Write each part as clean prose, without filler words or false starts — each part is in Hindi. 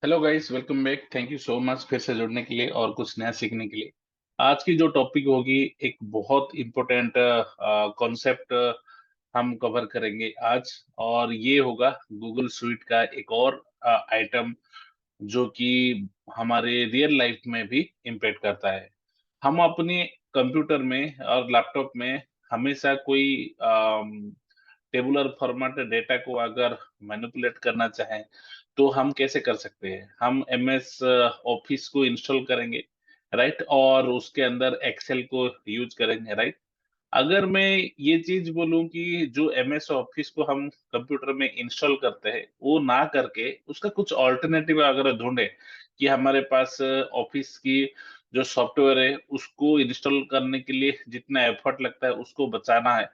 Hello guys, welcome back. Thank you so much फिर से जुड़ने के लिए और कुछ नया सीखने के लिए। आज की जो टॉपिक होगी, एक बहुत इम्पोर्टेंट कॉन्सेप्ट हम कवर करेंगे आज। और ये होगा गूगल स्वीट का एक और आइटम जो कि हमारे रियल लाइफ में भी इम्पेक्ट करता है। हम अपने कंप्यूटर में और लैपटॉप में हमेशा कोई टेबुलर फॉर्मेट डेटा को अगर मैनिपुलेट करना चाहें तो हम कैसे कर सकते हैं। हम एमएस ऑफिस को इंस्टॉल करेंगे, राइट, और उसके अंदर एक्सेल को यूज करेंगे, राइट। अगर मैं ये चीज बोलूं कि जो एमएस ऑफिस को हम कंप्यूटर में इंस्टॉल करते हैं वो ना करके उसका कुछ ऑल्टरनेटिव अगर ढूंढे कि हमारे पास ऑफिस की जो सॉफ्टवेयर है उसको इंस्टॉल करने के लिए जितना एफर्ट लगता है उसको बचाना है,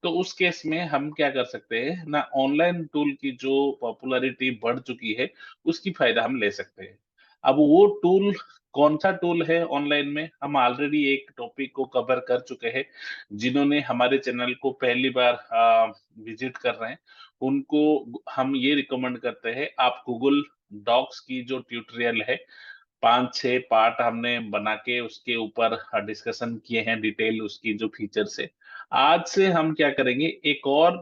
तो उस केस में हम क्या कर सकते हैं ना। ऑनलाइन टूल की जो पॉपुलैरिटी बढ़ चुकी है उसकी फायदा हम ले सकते हैं। अब वो टूल कौन सा टूल है ऑनलाइन में, हम ऑलरेडी एक टॉपिक को कवर कर चुके हैं। जिन्होंने हमारे चैनल को पहली बार विजिट कर रहे हैं उनको हम ये रिकमेंड करते हैं, आप गूगल डॉक्स की जो ट्यूटोरियल है, 5-6 पार्ट हमने बना के उसके ऊपर डिस्कशन किए हैं, डिटेल उसकी जो फीचर्स है। आज से हम क्या करेंगे, एक और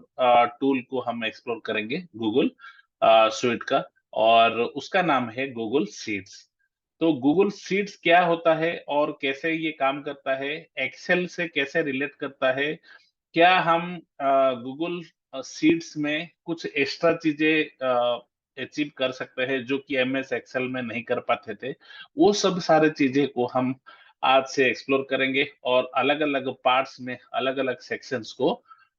टूल को हम एक्सप्लोर करेंगे गूगल स्वीट का, और उसका नाम है गूगल शीट्स। तो गूगल शीट्स क्या होता है और कैसे ये काम करता है, एक्सेल से कैसे रिलेट करता है, क्या हम गूगल शीट्स में कुछ एक्स्ट्रा चीजें अचीव कर सकते हैं जो कि एमएस एक्सेल में नहीं कर पाते थे, वो सब सारे चीजें को हम आज से एक्सप्लोर करेंगे और अलग अलग पार्ट्स में अलग अलग सेक्शंस को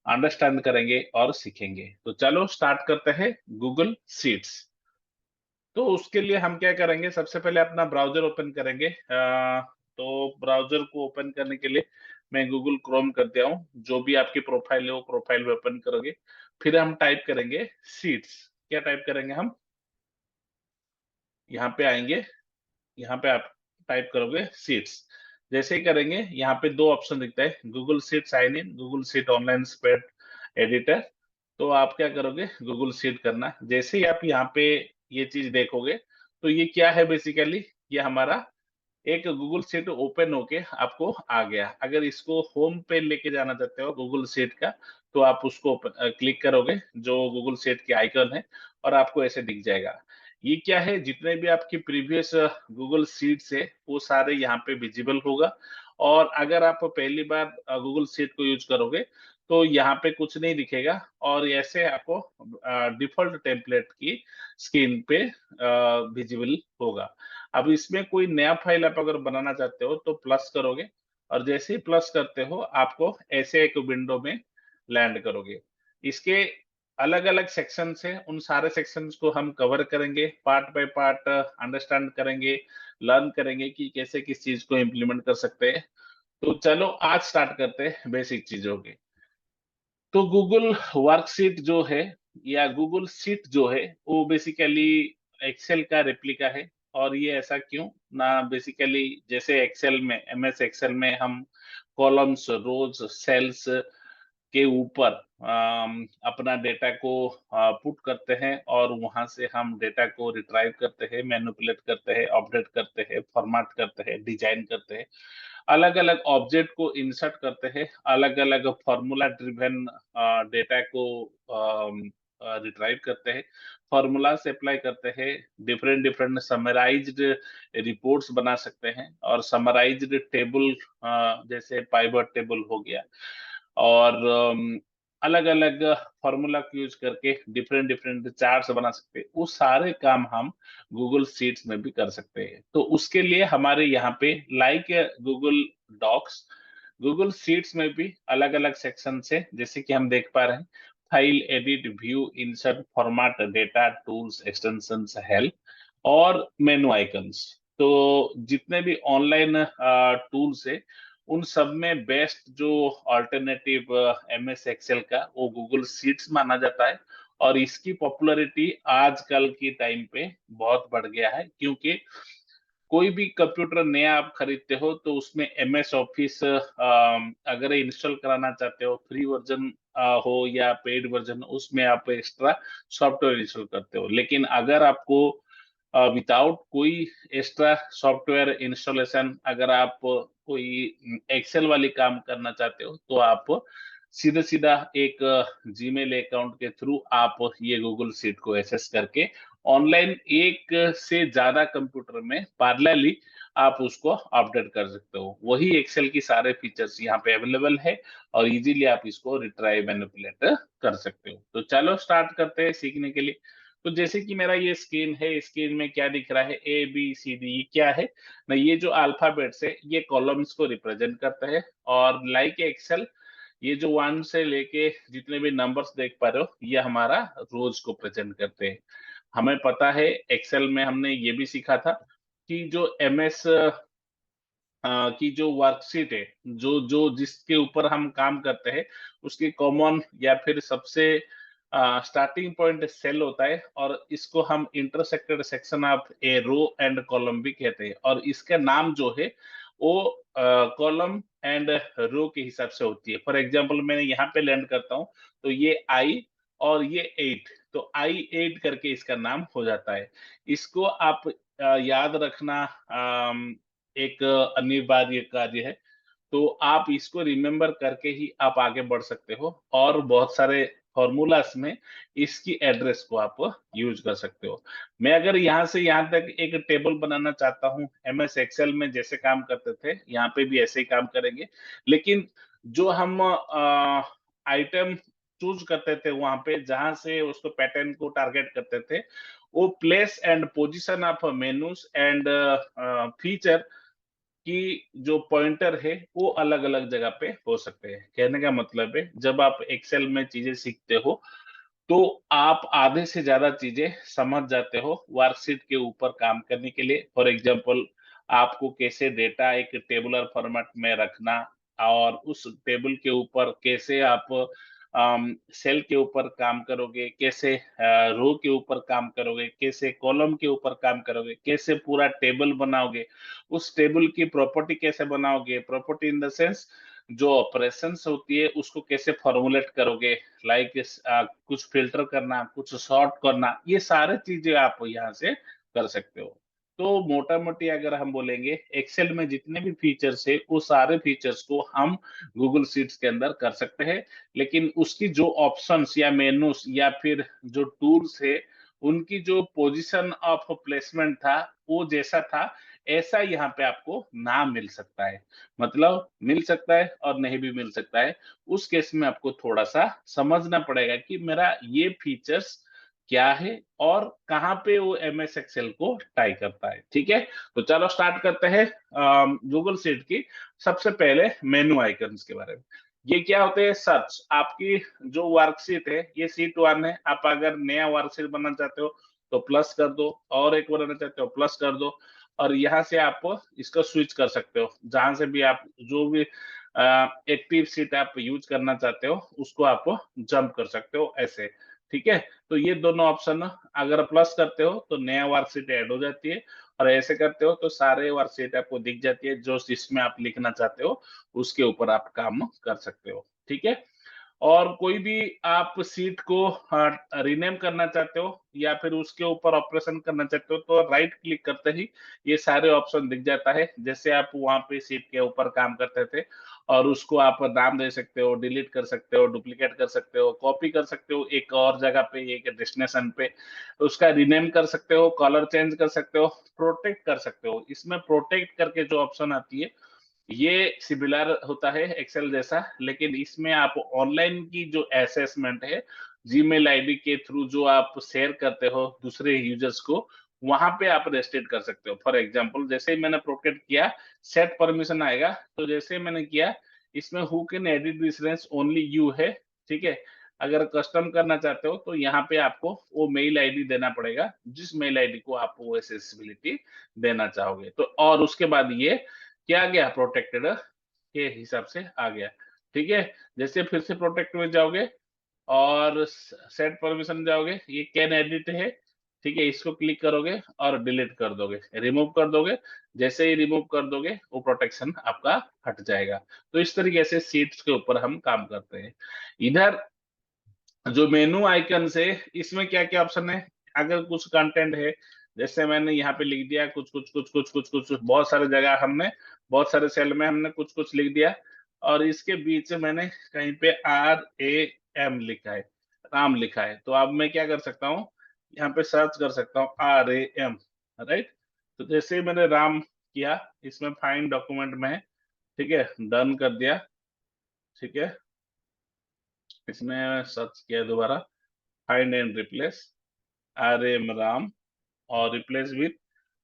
अंडरस्टैंड करेंगे और सीखेंगे। तो चलो स्टार्ट करते हैं गूगल शीट्स। तो उसके लिए हम क्या करेंगे, सबसे पहले अपना ब्राउजर ओपन करेंगे। तो ब्राउजर को ओपन करने के लिए मैं गूगल क्रोम कर दिया हूँ। जो भी आपकी प्रोफाइल है वो प्रोफाइल में ओपन करोगे। फिर हम टाइप करेंगे शीट्स। क्या टाइप करेंगे हम, यहाँ पे आएंगे, यहाँ पे आप टाइप करोगे शीट्स। जैसे ही करेंगे यहाँ पे दो ऑप्शन दिखता है, Google sheet sign in, Google sheet online spread editor. तो आप क्या करोगे, गूगल शीट करना। जैसे ही आप यहाँ पे ये चीज देखोगे तो ये क्या है, बेसिकली ये हमारा एक गूगल शीट ओपन होके आपको आ गया। अगर इसको होम पे लेके जाना चाहते हो गूगल शीट का, तो आप उसको क्लिक करोगे जो गूगल शीट की आइकन है और आपको ऐसे दिख जाएगा। ये क्या है, जितने भी आपकी प्रीवियस गूगल शीट्स है वो सारे यहाँ पे विजिबल होगा। और अगर आप पहली बार गूगल शीट को यूज करोगे तो यहाँ पे कुछ नहीं दिखेगा और ऐसे आपको डिफॉल्ट टेम्पलेट की स्क्रीन पे विजिबल होगा। अब इसमें कोई नया फाइल आप अगर बनाना चाहते हो तो प्लस करोगे, और जैसे ही प्लस करते हो आपको ऐसे एक विंडो में लैंड करोगे। इसके अलग अलग सेक्शन है, उन सारे सेक्शंस को हम कवर करेंगे, पार्ट बाय पार्ट अंडरस्टैंड करेंगे, लर्न करेंगे कि कैसे किस चीज को इम्प्लीमेंट कर सकते हैं। तो चलो आज स्टार्ट करते हैं बेसिक चीजों के। तो गूगल वर्कशीट जो है या गूगल शीट जो है वो बेसिकली एक्सेल का रेप्लिका है। और ये ऐसा क्यों ना, बेसिकली जैसे एक्सेल में, एमएस एक्सेल में हम कॉलम्स, रोज, सेल्स के ऊपर अपना डेटा को पुट करते हैं और वहां से हम डेटा को रिट्राइव करते हैं, मैनिपुलेट करते हैं, अपडेट करते हैं, फॉर्मेट करते हैं, डिजाइन करते हैं, अलग अलग ऑब्जेक्ट को इंसर्ट करते हैं, अलग अलग फॉर्मूला ड्रिवन डेटा को रिट्राइव करते हैं, फॉर्मूला से अप्लाई करते हैं, डिफरेंट डिफरेंट समराइज्ड रिपोर्ट्स बना सकते हैं और समराइज्ड टेबल, जैसे पाइवट टेबल हो गया, और अलग अलग फॉर्मूला को यूज करके डिफरेंट डिफरेंट चार्ट्स बना सकते हैं। वो सारे काम हम गूगल शीट्स में भी कर सकते हैं। तो उसके लिए हमारे यहाँ पे like Google docs, Google sheets में भी अलग अलग सेक्शन है, जैसे कि हम देख पा रहे हैं, file, edit, view, insert, format, data, tools, extensions, help और मेनू आइकन्स। तो जितने भी ऑनलाइन टूल्स है उन सब में बेस्ट जो अल्टरनेटिव एमएस एक्सेल का वो गूगल शीट्स माना जाता है। और इसकी पॉपुलैरिटी आजकल की टाइम पे बहुत बढ़ गया है, क्योंकि कोई भी कंप्यूटर नया आप खरीदते हो तो उसमें एमएस ऑफिस अगर इंस्टॉल कराना चाहते हो, फ्री वर्जन हो या पेड वर्जन, उसमें आप एक्स्ट्रा सॉफ्टवेयर इंस्टॉल करते हो। लेकिन अगर आपको विदाउट कोई एक्स्ट्रा सॉफ्टवेयर इंस्टॉलेशन अगर आप कोई एक्सेल वाली काम करना चाहते हो तो आप सीधा सीधा एक जीमेल अकाउंट के थ्रू आप ये गूगल शीट को एक्सेस करके ऑनलाइन एक से ज्यादा कंप्यूटर में पैरेलली आप उसको अपडेट कर सकते हो। वही एक्सेल की सारे फीचर्स यहाँ पे अवेलेबल है और इजीली आप इसको रिट्राई मैनिपुलेट कर सकते हो। तो चलो स्टार्ट करते हैं सीखने के लिए। तो जैसे कि मेरा ये स्क्रीन है, स्क्रीन में क्या दिख रहा है, ए बी सी डी, ये क्या है ना, ये जो अल्फाबेट्स है ये कॉलम्स को रिप्रेजेंट करता है। और लाइक एक्सेल, ये जो 1 से लेके जितने भी नंबर्स देख पा रहे हो ये हमारा रोज को प्रेजेंट करते हैं। हमें पता है एक्सेल में हमने ये भी सीखा था कि जो एमएस की जो वर्कशीट है, जो जो जिसके ऊपर हम काम करते हैं, उसकी कॉमन या फिर सबसे स्टार्टिंग पॉइंट सेल होता है और इसको हम intersected section of a row and column भी कहते हैं। और इसका नाम जो है वो कॉलम एंड रो के हिसाब से होती है। फॉर एग्जांपल मैं यहाँ पे लैंड करता हूँ तो ये आई और ये 8, तो आई 8 करके इसका नाम हो जाता है। इसको आप याद रखना एक अनिवार्य कार्य है। तो आप इसको रिमेंबर करके ही आप आगे बढ़ सकते हो और बहुत सारे फॉर्मूलास में इसकी एड्रेस को आप यूज कर सकते हो। मैं अगर यहाँ से यहाँ तक एक टेबल बनाना चाहता हूँ, एमएस एक्सेल में जैसे काम करते थे यहाँ पे भी ऐसे ही काम करेंगे। लेकिन जो हम आइटम चूज करते थे वहां पे जहां से उसको पैटर्न को टारगेट करते थे, वो place and position of menus and feature कि जो पॉइंटर है वो अलग अलग जगह पे हो सकते हैं। कहने का मतलब है जब आप एक्सेल में चीजें सीखते हो तो आप आधे से ज्यादा चीजें समझ जाते हो वर्कशीट के ऊपर काम करने के लिए। फॉर एग्जांपल आपको कैसे डेटा एक टेबुलर फॉर्मेट में रखना और उस टेबल के ऊपर कैसे आप सेल के ऊपर काम करोगे, कैसे रो के ऊपर काम करोगे, कैसे कॉलम के ऊपर काम करोगे, कैसे पूरा टेबल बनाओगे, उस टेबल की प्रॉपर्टी कैसे बनाओगे, प्रॉपर्टी इन द सेंस जो ऑपरेशंस होती है उसको कैसे फॉर्मुलेट करोगे, लाइक कुछ फिल्टर करना, कुछ सॉर्ट करना, ये सारे चीजें आप यहाँ से कर सकते हो। तो मोटा मोटी अगर हम बोलेंगे एक्सेल में जितने भी फीचर्स है वो सारे फीचर्स को हम गूगल शीट्स के अंदर कर सकते हैं। लेकिन उसकी जो ऑप्शंस या मेनूस या फिर जो टूल्स है उनकी जो पोजीशन ऑफ प्लेसमेंट था वो जैसा था ऐसा यहाँ पे आपको ना मिल सकता है। मतलब मिल सकता है और नहीं भी मिल सकता है। उस केस में आपको थोड़ा सा समझना पड़ेगा कि मेरा ये फीचर्स क्या है और कहाँ पे वो एमएस एक्सेल को टाई करता है। ठीक है, तो चलो स्टार्ट करते हैं गूगल शीट की। सबसे पहले मेनू आइकन्स के बारे में। ये क्या होते हैं? सर्च। आपकी जो वर्कशीट है ये शीट 1 है। आप अगर नया वर्कशीट बनाना चाहते हो तो प्लस कर दो, और एक बनाना चाहते हो प्लस कर दो, और यहाँ से आप इसको स्विच कर सकते हो। जहां से भी आप जो भी एक्टिव सीट आप यूज करना चाहते हो उसको आप जंप कर सकते हो ऐसे। ठीक है, तो ये दोनों ऑप्शन अगर प्लस करते हो तो नया वर्कशीट ऐड हो जाती है, और ऐसे करते हो तो सारे वर्कशीट आपको दिख जाती है। जो जिसमें आप लिखना चाहते हो उसके ऊपर आप काम कर सकते हो। ठीक है, और कोई भी आप सीट को रीनेम करना चाहते हो या फिर उसके ऊपर ऑपरेशन करना चाहते हो तो राइट क्लिक करते ही ये सारे ऑप्शन दिख जाता है। जैसे आप वहां पे सीट के ऊपर काम करते थे और उसको आप नाम दे सकते हो, डिलीट कर सकते हो, डुप्लीकेट कर सकते हो, कॉपी कर सकते हो एक और जगह पे, एक डेस्टिनेशन पे, उसका रीनेम कर सकते हो, कलर चेंज कर सकते हो, प्रोटेक्ट कर सकते हो। इसमें प्रोटेक्ट करके जो ऑप्शन आती है ये सिमिलर होता है एक्सेल जैसा, लेकिन इसमें आप ऑनलाइन की जो असेसमेंट है जीमेल आईडी के थ्रू जो आप शेयर करते हो दूसरे यूजर्स को, वहां पे आप रेस्ट्रिक्ट कर सकते हो। फॉर एग्जांपल जैसे ही मैंने प्रोटेक्ट किया, सेट परमिशन आएगा, तो जैसे मैंने किया इसमें who can edit this range only you है। ठीक है, अगर कस्टम करना चाहते हो तो यहाँ पे आपको वो मेल आईडी देना पड़ेगा जिस मेल आईडी को आप वो एक्सेसिबिलिटी देना चाहोगे। तो और उसके बाद ये क्या आ गया, प्रोटेक्टेड के हिसाब से आ गया। ठीक है, जैसे फिर से प्रोटेक्ट में जाओगे और सेट परमिशन जाओगे, ये कैन एडिट है। ठीक है, इसको क्लिक करोगे और डिलीट कर दोगे, रिमूव कर दोगे। जैसे ही रिमूव कर दोगे वो प्रोटेक्शन आपका हट जाएगा। तो इस तरीके से सीट्स के ऊपर हम काम करते हैं। इधर जो मेनू आइकन से इसमें क्या क्या ऑप्शन है, अगर कुछ कंटेंट है जैसे मैंने यहाँ पे लिख दिया कुछ कुछ कुछ कुछ कुछ कुछ कुछ, बहुत सारे जगह हमने, बहुत सारे सेल में हमने कुछ कुछ लिख दिया, और इसके बीच में मैंने कहीं पे RAM लिखा है, राम लिखा है। तो अब मैं क्या कर सकता हूँ, यहाँ पे सर्च कर सकता हूँ RAM, राइट। तो जैसे ही मैंने राम किया, इसमें फाइंड डॉक्यूमेंट में है, ठीक है, डन कर दिया, ठीक है। इसमें सर्च किया दोबारा, find and replace RM Ram, और रिप्लेस विथ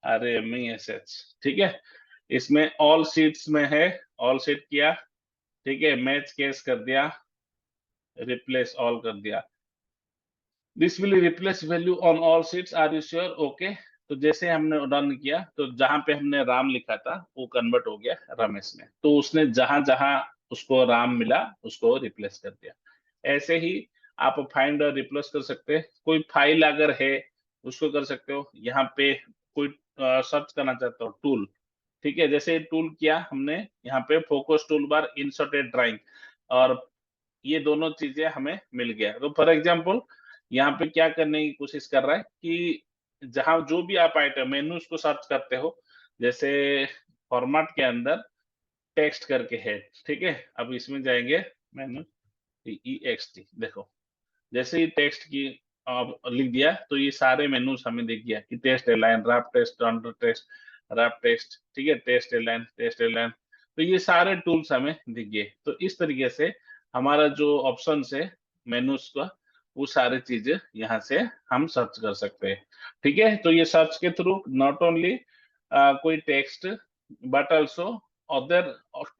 RAMESH, ठीक है। इसमें ऑल सीट्स में है, ऑल सेट किया, ठीक है, मैच केस कर दिया, रिप्लेस ऑल कर दिया। This will replace value on all sheets, are you sure, okay. तो जैसे हमने डन किया, तो जहां पे हमने राम लिखा था वो कन्वर्ट हो गया रमेश में, तो उसने जहां जहां उसको राम मिला उसको रिप्लेस कर दिया। ऐसे ही आप फाइंड और रिप्लेस कर सकते हैं। कोई फाइल अगर है उसको कर सकते हो। यहाँ पे कोई सर्च करना चाहते हो टूल, ठीक है, जैसे टूल किया हमने, यहाँ पे focus tool bar, inserted drawing, और ये दोनों चीजें हमें मिल गया। तो फॉर एग्जांपल यहाँ पे क्या करने की कोशिश कर रहा है कि जहां जो भी आप आइटम मेन्यूज को सर्च करते हो, जैसे फॉर्मेट के अंदर टेक्स्ट करके है, ठीक है। अब इसमें जाएंगे, मेन्यू EXT, देखो जैसे ही टेक्स्ट की आप लिख दिया, तो ये सारे मेन्यूज हमें दिख गया कि text align, wrap text, under text, wrap text, ठीक है, टेस्ट एलाइन, टेस्ट एलाइन। तो ये सारे टूल्स हमें दिख गए। तो इस तरीके से हमारा जो ऑप्शन है मेन्यूज का, वो सारी चीजें यहाँ से हम सर्च कर सकते हैं, ठीक है। तो ये सर्च के थ्रू नॉट ओनली कोई text, but also other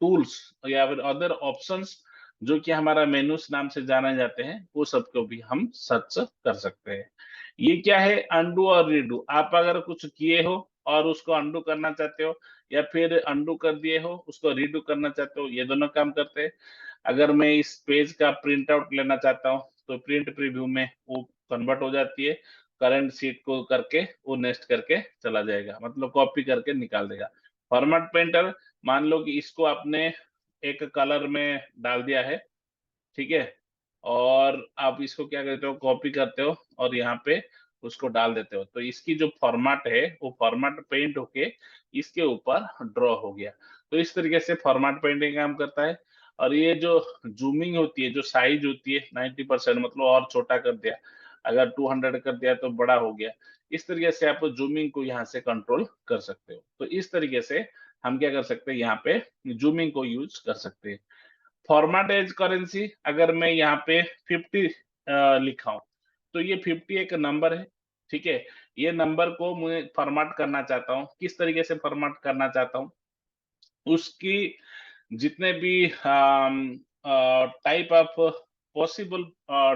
tools या फिर अदर ऑप्शंस जो कि हमारा मेनूस नाम से जाने जाते हैं, वो सबको भी हम सर्च कर सकते हैं। ये क्या है, अंडू और रीडू। आप अगर कुछ किए हो और उसको अंडू करना चाहते हो, या फिर अंडू कर दिए हो उसको रीडू करना चाहते हो, ये दोनों काम करते हैं। अगर मैं इस पेज का प्रिंट आउट लेना चाहता हूँ, तो प्रिंट प्रीव्यू में वो कन्वर्ट हो जाती है, करंट सीट को करके वो नेक्स्ट करके चला जाएगा, मतलब कॉपी करके निकाल देगा। फॉर्मेट पेंटर, मान लो कि इसको आपने एक कलर में डाल दिया है, ठीक है, और आप इसको क्या करते हो, कॉपी करते हो और यहाँ पे उसको डाल देते हो, तो इसकी जो फॉर्मेट है वो फॉर्मेट पेंट होके इसके ऊपर ड्रॉ हो गया। तो इस तरीके से फॉर्मेट पेंटिंग काम करता है। और ये जो जूमिंग होती है, जो साइज होती है 90%, मतलब और छोटा कर दिया, अगर 200 कर दिया तो बड़ा हो गया। इस तरीके से आप जूमिंग को यहाँ से कंट्रोल कर सकते हो। तो इस तरीके से हम क्या कर सकते हैं, यहाँ पे जूमिंग को यूज कर सकते हैं। फॉर्मेट एज करेंसी, अगर मैं यहाँ पे 50 लिखा हूं, तो ये 50 एक नंबर है, ठीक है। ये नंबर को मैं फॉर्मेट करना चाहता हूँ, किस तरीके से फॉर्मेट करना चाहता हूँ, उसकी जितने भी टाइप ऑफ पॉसिबल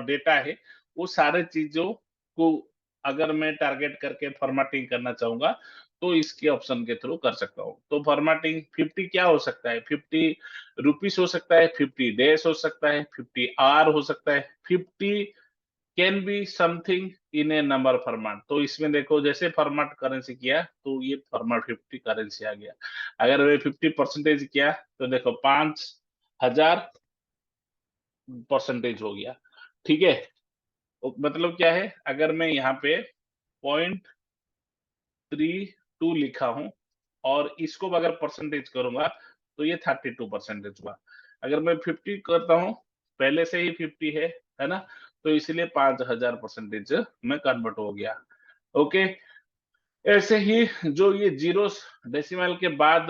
डेटा है, वो सारे चीजों को अगर मैं टारगेट करके फॉर्मेटिंग करना चाहूंगा, तो इसके ऑप्शन के थ्रू कर सकता हूँ। तो फॉर्मेटिंग 50 क्या हो सकता है, 50 रुपीस हो सकता है, 50 डेज हो सकता है, 50 आवर हो सकता है, 50 can be something in A number format. तो इसमें देखो, जैसे फॉर्मेट करेंसी किया तो ये फॉर्मेट 50 करेंसी आ गया। अगर मैं 50% किया, तो देखो 5000% हो गया, ठीक है। मतलब क्या है, अगर मैं यहाँ पे 0.32 लिखा हूं और इसको अगर परसेंटेज करूंगा, तो ये 32% हुआ। अगर मैं 50 करता हूँ, पहले से ही 50 है ना, तो इसलिए 5000% में कन्वर्ट हो गया। ओके। ऐसे ही जो ये जीरोस, डेसिमल के बाद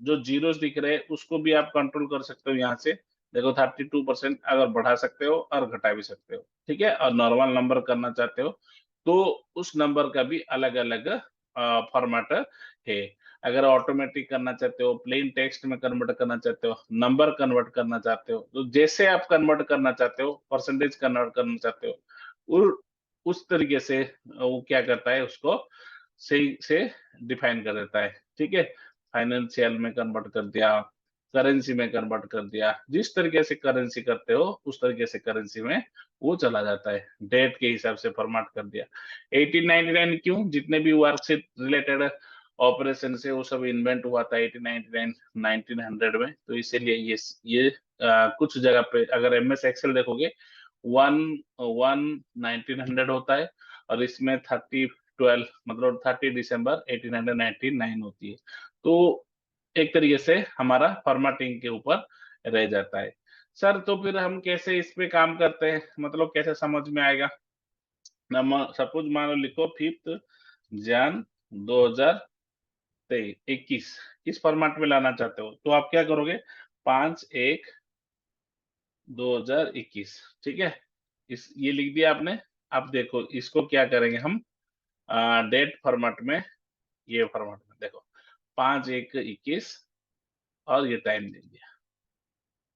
जो जीरोस दिख रहे हैं, उसको भी आप कंट्रोल कर सकते हो यहाँ से। देखो 32% अगर बढ़ा सकते हो और घटा भी सकते हो, ठीक है। और नॉर्मल नंबर करना चाहते हो, तो उस नंबर का भी अलग अलग फॉर्मेट है। अगर ऑटोमेटिक करना चाहते हो, प्लेन टेक्स्ट में कन्वर्ट करना चाहते हो, नंबर कन्वर्ट करना चाहते हो, तो जैसे आप कन्वर्ट करना चाहते हो, परसेंटेज कन्वर्ट करना चाहते हो, उस तरीके से वो क्या करता है, उसको सही से डिफाइन कर देता है, ठीक है। फाइनेंशियल में कन्वर्ट कर दिया, करेंसी में कन्वर्ट कर दिया, जिस तरीके से करेंसी करते हो उस तरीके से करेंसी में वो चला जाता है। डेट के हिसाब से फॉर्मेट कर दिया। 1899 क्यों, जितने भी वर्क से रिलेटेड ऑपरेशन से वो सब इन्वेंट हुआ था 1899 1900 में, तो इसीलिए ये कुछ जगह पे अगर MS एक्सेल देखोगे, वन वन 1900 होता है, और इसमें 30 12 मतलब 30 दिसंबर 1899 होती है। तो एक तरीके से हमारा फॉर्मेटिंग के ऊपर रह जाता है। सर तो फिर हम कैसे इस पे काम करते हैं, मतलब कैसे समझ में आएगा? सपोज मान लो लिखो 5 जन 2021 किस फॉर्मेट में लाना चाहते हो, तो आप क्या करोगे? 5/1/2021, ठीक है। इस ये लिख दिया आपने। अब देखो इसको क्या करेंगे हम, डेट फॉर्मेट में, ये फॉर्मेट में देखो 5/1/21 और ये टाइम दे दिया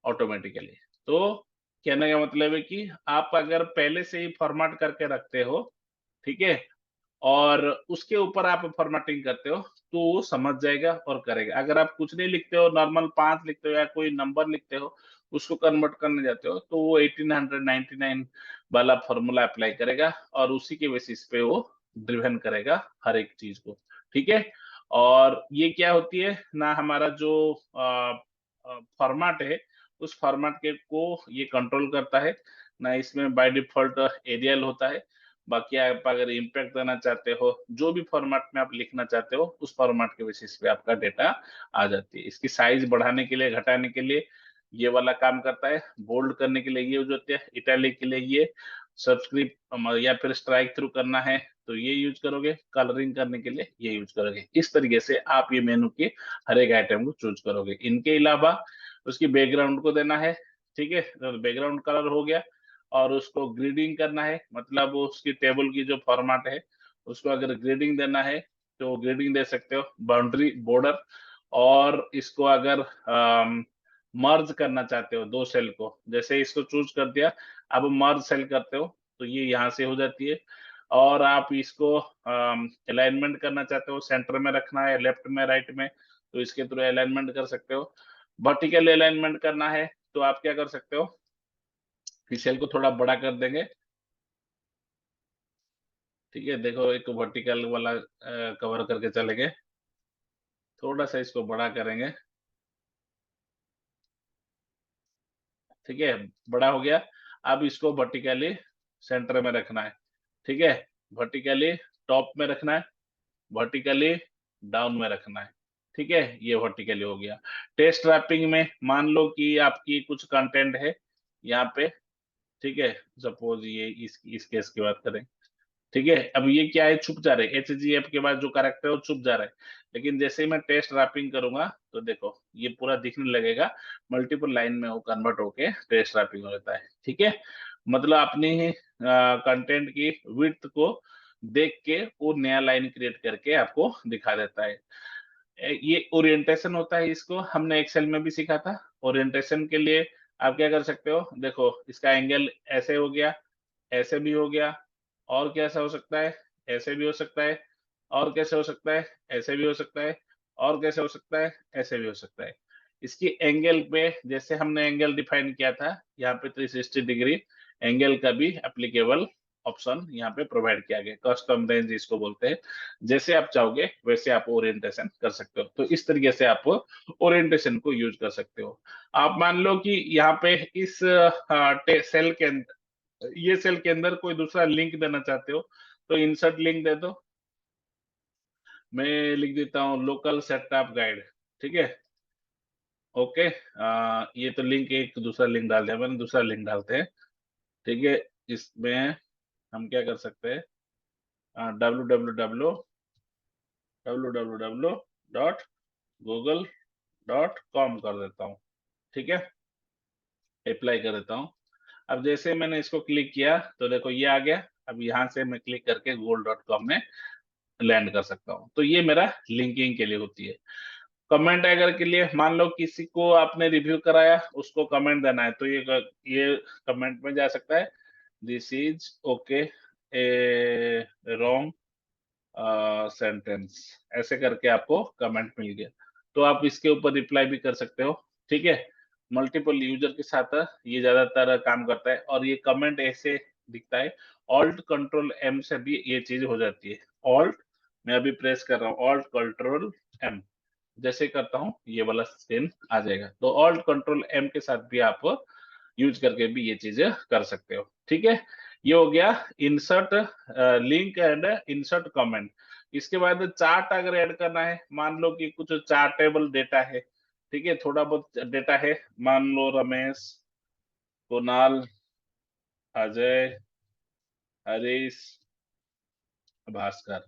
ऑटोमेटिकली। तो कहने का मतलब है कि आप अगर पहले से ही फॉर्मेट करके रखते हो, ठीक है, और उसके ऊपर आप फॉर्मेटिंग करते हो, तो वो समझ जाएगा और करेगा। अगर आप कुछ नहीं लिखते हो, नॉर्मल 5 लिखते हो या कोई नंबर लिखते हो, उसको कन्वर्ट करने जाते हो, तो वो 1899 वाला फॉर्मूला अप्लाई करेगा और उसी के बेसिस पे वो ड्रिवन करेगा हर एक चीज को, ठीक है। और ये क्या होती है ना, हमारा जो फॉर्मेट है, उस फॉर्मेट के को ये कंट्रोल करता है ना। इसमें बाय डिफॉल्ट एरियल होता है। बाकी आप अगर इम्पैक्ट देना चाहते हो, जो भी फॉर्मेट में आप लिखना चाहते हो, उस फॉर्मेट के बेसिस पे आपका डेटा आ जाती है। इसकी साइज बढ़ाने के लिए, घटाने के लिए ये वाला काम करता है। बोल्ड करने के लिए ये यूज होते हैं, इटैलिक के लिए ये, सबस्क्रिप्ट या फिर स्ट्राइक थ्रू करना है तो ये यूज करोगे, कलरिंग करने के लिए ये यूज करोगे। इस तरीके से आप ये मेनू के हर एक आइटम को चूज करोगे। इनके अलावा उसकी बैकग्राउंड को देना है, ठीक है, तो बैकग्राउंड कलर हो गया। और उसको ग्रेडिंग करना है, मतलब उसकी टेबल की जो फॉर्मेट है, उसको अगर ग्रेडिंग देना है तो ग्रेडिंग दे सकते हो, बाउंड्री, बॉर्डर। और इसको अगर मर्ज करना चाहते हो दो सेल को, जैसे इसको चूज कर दिया, अब मर्ज सेल करते हो तो ये यहाँ से हो जाती है। और आप इसको अलाइनमेंट करना चाहते हो, सेंटर में रखना है, लेफ्ट में, राइट में, तो इसके थ्रू अलाइनमेंट कर सकते हो। वर्टिकल अलाइनमेंट करना है तो आप क्या कर सकते हो, इस सेल को थोड़ा बड़ा कर देंगे, ठीक है। देखो एक वर्टिकल वाला कवर करके चले गए, थोड़ा सा इसको बड़ा करेंगे, ठीक है, बड़ा हो गया। अब इसको वर्टिकली सेंटर में रखना है, ठीक है, वर्टिकली टॉप में रखना है, वर्टिकली डाउन में रखना है, ठीक है। ये वर्टिकली हो गया। टेस्ट रैपिंग में मान लो कि आपकी कुछ कंटेंट है यहाँ पे, ठीक है, सपोज ये इस केस की बात करें, ठीक है। अब ये क्या है, छुप जा रहे हैं, HGF के बाद जो कैरेक्टर है वो छुप जा रहा है। लेकिन जैसे ही मैं टेस्ट रैपिंग करूंगा तो देखो ये पूरा दिखने लगेगा, मल्टीपल लाइन में वो कन्वर्ट होके टेस्ट रैपिंग हो जाता है, ठीक है। मतलब अपनी ही कंटेंट की विड्थ को देख के वो नया लाइन क्रिएट करके आपको दिखा देता है। ये ओरिएंटेशन होता है, इसको हमने एक्सेल में भी सीखा था। ओरिएंटेशन के लिए आप क्या कर सकते हो, देखो इसका एंगल ऐसे हो गया, ऐसे भी हो गया, और कैसा हो सकता है, ऐसे भी हो सकता है, और कैसे हो सकता है, ऐसे भी हो सकता है, और कैसे हो सकता है, ऐसे भी हो सकता है। इसकी एंगल पे जैसे हमने एंगल डिफाइन किया था, यहाँ पे 360 डिग्री एंगल का भी एप्लीकेबल ऑप्शन यहाँ पे प्रोवाइड किया गया, कस्टम रेंज इसको बोलते हैं। जैसे आप चाहोगे वैसे आप ओरिएंटेशन कर सकते हो। तो इस तरीके से आप ओरिएंटेशन को यूज कर सकते हो। आप मान लो कि यहाँ पे इस सेल के अंदर, ये सेल के अंदर कोई दूसरा लिंक देना चाहते हो, तो इंसर्ट लिंक दे दो। मैं लिख देता हूँ लोकल सेटअप गाइड, ठीक है, ओके। ये तो लिंक, एक दूसरा लिंक डाल दिया मैंने, दूसरा लिंक डालते हैं, ठीक है। इसमें हम क्या कर सकते हैं, www.google.com कर देता हूँ, ठीक है, अप्लाई कर देता हूँ। अब जैसे मैंने इसको क्लिक किया तो देखो ये आ गया। अब यहाँ से मैं क्लिक करके google.com में लैंड कर सकता हूँ। तो ये मेरा लिंकिंग के लिए होती है। कमेंट अगर के लिए मान लो किसी को आपने रिव्यू कराया, उसको कमेंट देना है, तो ये कमेंट में जा सकता है, this is okay A wrong sentence, ऐसे करके आपको कमेंट मिल गया। तो आप इसके ऊपर रिप्लाई भी कर सकते हो, ठीक है। मल्टीपल यूजर के साथ ये ज्यादातर काम करता है। और ये कमेंट ऐसे दिखता है, ऑल्ट कंट्रोल एम से भी ये चीज हो जाती है। ऑल्ट, मैं अभी प्रेस कर रहा हूँ, ऑल्ट कंट्रोल एम, जैसे करता हूँ ये वाला स्क्रीन आ जाएगा। तो ऑल्ट कंट्रोल एम के साथ भी आप यूज करके भी ये चीजें कर सकते हो, ठीक है। ये हो गया insert link and insert comment. इसके बाद चार्ट अगर ऐड करना है, मान लो कि कुछ चार्टेबल डेटा है, ठीक है, थोड़ा बहुत डेटा है, मान लो रमेश, कुणाल, अजय, हरीश, भास्कर,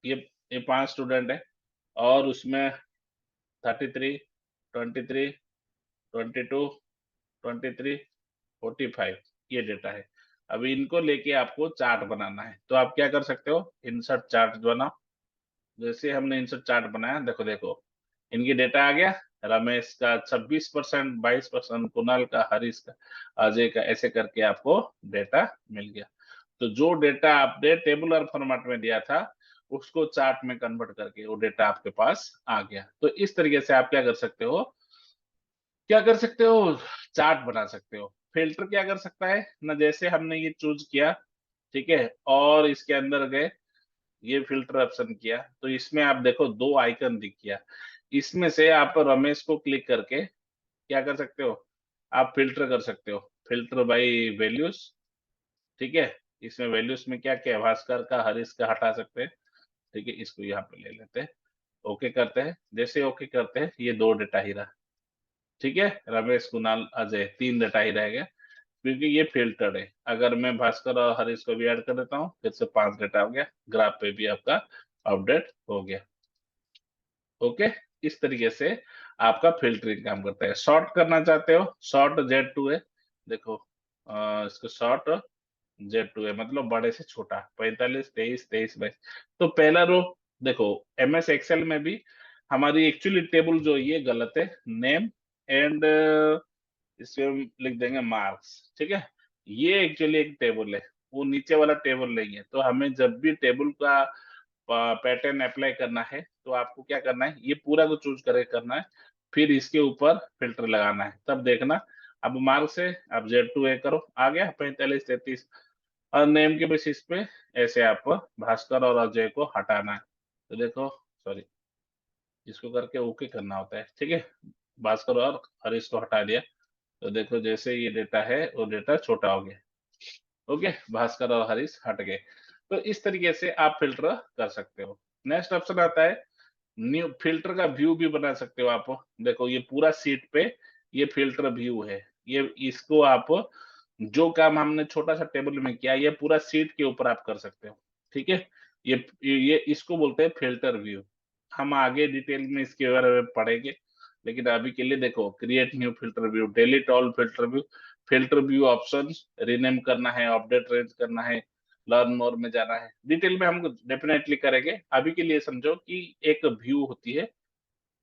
ये ये 5 स्टूडेंट है, और उसमें 33, 23, 22, 23, 45 ये डेटा है। अभी इनको लेके आपको चार्ट बनाना है, तो आप क्या कर सकते हो, इंसर्ट चार्ट बनाओ। जैसे हमने इंसर्ट चार्ट बनाया, देखो देखो इनकी डेटा आ गया, रमेश का 26%, 22%, कुणाल का, हरीश का, अजय का, ऐसे करके आपको डेटा मिल गया। तो जो डेटा आपने टेबुलर फॉर्मेट में दिया था, उसको चार्ट में कन्वर्ट करके वो डेटा आपके पास आ गया। तो इस तरीके से आप क्या कर सकते हो, क्या कर सकते हो, चार्ट बना सकते हो। फिल्टर क्या कर सकता है ना, जैसे हमने ये चूज किया, ठीक है, और इसके अंदर गए, ये फिल्टर ऑप्शन किया, तो इसमें आप देखो दो आइकन दिख गया। इसमें से आप रमेश को क्लिक करके क्या कर सकते हो, आप फिल्टर कर सकते हो, फिल्टर बाय वैल्यूज, ठीक है। इसमें वैल्यूज में क्या क्या है, भास्कर का, हरीश का हटा सकते हैं, ठीक है, इसको यहाँ पे ले लेते हैं, ओके करते हैं। जैसे ओके करते हैं, ये दो डेटा ही रहा, ठीक है, रमेश, कुणाल, अजय, तीन डेटा ही रह गया, क्योंकि ये फिल्टर्ड है। अगर मैं भास्कर और हरीश को भी ऐड कर देता हूँ, फिर से 5 डेटा हो गया, ग्राफ पे भी आपका अपडेट हो गया। ओके, इस तरीके से आपका फिल्टरिंग काम करता है। शॉर्ट करना चाहते हो, शॉर्ट Z2 है, देखो इसको शॉर्ट Z2 है, मतलब बड़े से छोटा, 45, 23, 23, 22। तो पहला रो, देखो MS एक्सेल में भी हमारी एक्चुअली टेबल जो ये गलत है, नेम एंड इसमें हम लिख देंगे मार्क्स, ठीक है। ये एक्चुअली एक टेबल है, वो नीचे वाला टेबल नहीं है। तो हमें जब भी टेबल का पैटर्न अप्लाई करना है, तो आपको क्या करना है, ये पूरा को चूज करके करना है, फिर इसके ऊपर फिल्टर लगाना है, तब देखना। अब मार्क्स है, अब Z2 करो, आ गया 45, 33, और नेम के बेसिस पे ऐसे आपको भास्कर और अजय को हटाना है। तो देखो, सॉरी, इसको करके ओके करना होता है, ठीक है। भास्कर और हरीश को हटा दिया, तो देखो जैसे ये डेटा है, वो डेटा छोटा हो गया। ओके, भास्कर और हरीश हट गए। तो इस तरीके से आप फिल्टर कर सकते हो। नेक्स्ट ऑप्शन आता है न्यू, फिल्टर का व्यू भी बना सकते हो आप। देखो ये पूरा सीट पे ये फिल्टर व्यू है, ये इसको आप जो काम हमने छोटा सा टेबल में किया, ये पूरा सीट के ऊपर आप कर सकते हो, ठीक है। ये इसको बोलते हैं फिल्टर व्यू। हम आगे डिटेल में इसके बारे में पढ़ेंगे, लेकिन अभी के लिए देखो, create new filter view, delete all filter view, filter view options, rename करना है, अपडेट रेंज करना है, लर्न मोर में जाना है, डिटेल में हम डेफिनेटली करेंगे। अभी के लिए समझो कि एक व्यू होती है,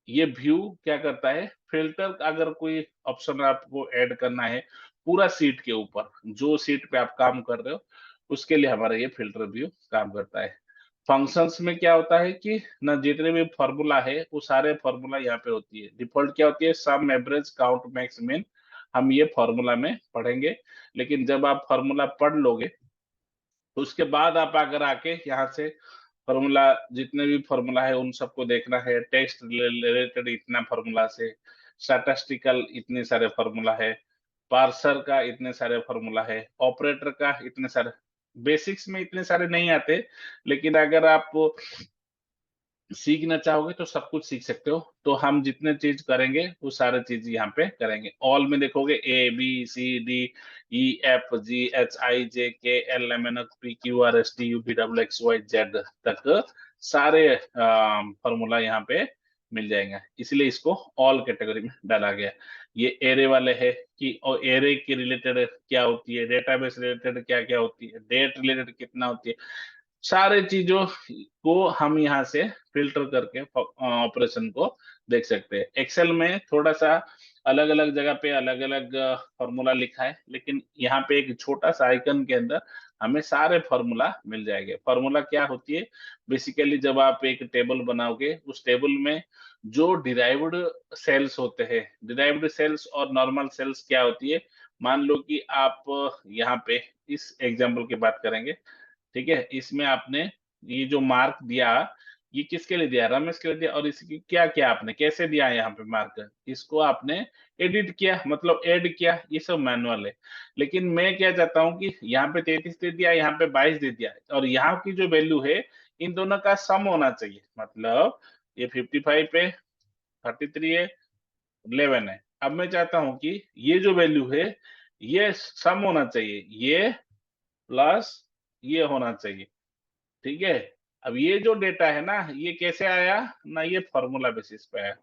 ये व्यू क्या करता है, फिल्टर अगर कोई ऑप्शन आपको ऐड करना है पूरा सीट के ऊपर, जो सीट पे आप काम कर रहे हो, उसके लिए हमारा ये फिल्टर व्यू काम करता है। फंक्शंस में क्या होता है कि ना, जितने भी फॉर्मूला है वो सारे फॉर्मूला यहाँ पे होती है। डिफॉल्ट क्या होती है, सम, एवरेज, काउंट, मैक्स, मिन, हम ये फॉर्मूला में पढ़ेंगे। लेकिन जब आप फॉर्मूला पढ़ लोगे, तो उसके बाद आप अगर आके यहाँ से फॉर्मूला, जितने भी फॉर्मूला है उन सबको देखना है, टेक्स्ट रिलेटेड इतना फॉर्मूला से, स्टैटिस्टिकल इतने सारे फॉर्मूला है, पार्सर का इतने सारे फॉर्मूला है, ऑपरेटर का इतने सारे, बेसिक्स में इतने सारे नहीं आते, लेकिन अगर आप सीखना चाहोगे तो सब कुछ सीख सकते हो। तो हम जितने चीज करेंगे वो सारे चीज यहाँ पे करेंगे। ऑल में देखोगे ABCDEFGHIJKLMNOPQRSTUVWXYZ तक सारे फॉर्मूला यहाँ पे मिल जाएंगे, इसलिए इसको ऑल कैटेगरी में डाला गया। ये एरे वाले है कि और एरे के रिलेटेड क्या होती है, डेटाबेस रिलेटेड क्या क्या होती है, डेट रिलेटेड कितना होती है, सारे चीजों को हम यहाँ से फिल्टर करके ऑपरेशन को देख सकते हैं। एक्सेल में थोड़ा सा अलग अलग जगह पे अलग अलग फॉर्मूला लिखा है, लेकिन यहाँ पे एक छोटा सा आइकन के अंदर हमें सारे फॉर्मूला मिल जाएंगे। फॉर्मूला क्या होती है, बेसिकली जब आप एक टेबल बनाओगे, उस टेबल में जो डिराइव्ड सेल्स होते हैं, डिराइव्ड सेल्स और नॉर्मल सेल्स क्या होती है, मान लो कि आप यहाँ पे इस एग्जाम्पल की बात करेंगे, ठीक है, इसमें आपने ये जो मार्क दिया, ये किसके लिए दिया, रमेश के लिए दिया, और इसकी क्या किया आपने, कैसे दिया यहाँ पे मार्कर, इसको आपने एडिट किया, मतलब ऐड किया, ये सब मैनुअल है। लेकिन मैं क्या चाहता हूँ कि यहाँ पे 33 दे दिया, यहाँ पे 22 दे दिया, और यहाँ की जो वैल्यू है इन दोनों का सम होना चाहिए, मतलब ये 55 है, 33 है, 11 है। अब मैं चाहता हूं कि ये जो वैल्यू है ये सम होना चाहिए, ये प्लस ये होना चाहिए, ठीक है। अब ये जो डेटा है ना, ये कैसे आया ना, ये फॉर्मूला बेसिस पे आया।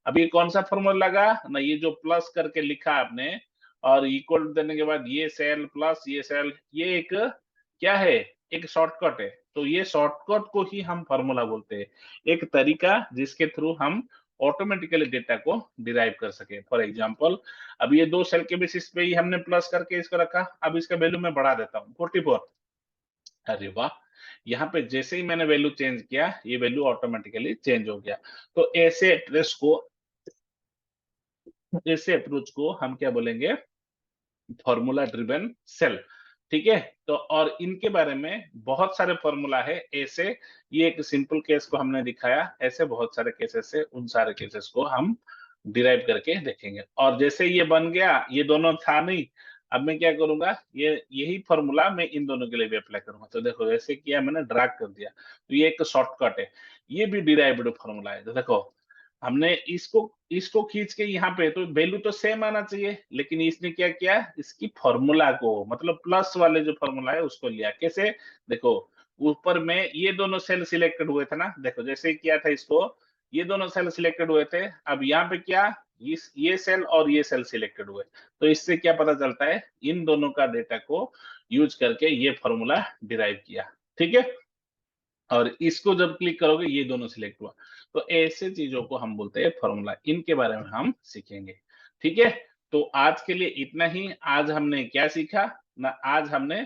अब ये कौन सा फॉर्मूला लगा ना, ये जो प्लस करके लिखा आपने और इक्वल देने के बाद ये सेल प्लस ये सेल, ये एक क्या है, एक शॉर्टकट है। तो ये शॉर्टकट को ही हम फॉर्मूला बोलते हैं, एक तरीका जिसके थ्रू हम ऑटोमेटिकली डेटा को डिराइव कर सके। फॉर एग्जांपल, अब ये दो सेल के बेसिस पे ही हमने प्लस करके इसको रखा, अब इसका वैल्यू मैं बढ़ा देता हूँ 44। अरे वाह, यहाँ पे जैसे ही मैंने वैल्यू चेंज किया, ये वैल्यू ऑटोमेटिकली चेंज हो गया। तो ऐसे अप्रोच को हम क्या बोलेंगे, फॉर्मूला ड्रिवन सेल, ठीक है। तो और इनके बारे में बहुत सारे फॉर्मूला है ऐसे, ये एक सिंपल केस को हमने दिखाया, ऐसे बहुत सारे केसेस है, उन सारे केसेस को हम डिराइव करके देखेंगे। और जैसे ये बन गया, ये दोनों था नहीं, अब मैं क्या करूंगा, ये यही फॉर्मूला मैं इन दोनों के लिए भी अप्लाई करूंगा। तो देखो ऐसे किया मैंने, ड्रैग कर दिया, तो ये एक शॉर्टकट है, ये भी डिराइव्ड फॉर्मूला है। तो देखो हमने इसको इसको खींच के यहाँ पे, तो वैल्यू तो सेम आना चाहिए, लेकिन इसने क्या किया, इसकी फॉर्मूला को, मतलब प्लस वाले जो फॉर्मूला है उसको लिया। कैसे, देखो ऊपर में ये दोनों सेल सिलेक्टेड हुए थे ना, देखो जैसे ही किया था इसको, ये दोनों सेल सिलेक्टेड हुए थे। अब यहाँ पे क्या, इस ये सेल और ये सेल सिलेक्टेड हुए, तो इससे क्या पता चलता है, इन दोनों का डेटा को यूज करके ये फॉर्मूला डिराइव किया, ठीक है। और इसको जब क्लिक करोगे ये दोनों सिलेक्ट हुआ। तो ऐसे चीजों को हम बोलते हैं फॉर्मूला, इनके बारे में हम सीखेंगे, ठीक है। तो आज के लिए इतना ही। आज हमने क्या सीखा ना, आज हमने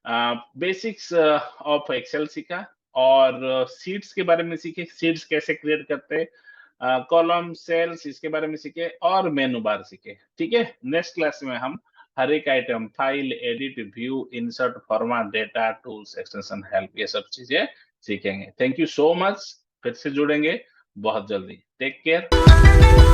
बेसिक्स ऑफ एक्सेल सीखा, और सीट्स के बारे में सीखे, सीट्स कैसे क्रिएट करते हैं, कॉलम सेल्स इसके बारे में सीखे, और मेनू बार सीखे, ठीक है। नेक्स्ट क्लास में हम हर एक item, file, edit, view, insert, format, data, tools, extension, help, ये सब चीजें सीखेंगे। थैंक यू सो मच, फिर से जुड़ेंगे बहुत जल्दी। Take care.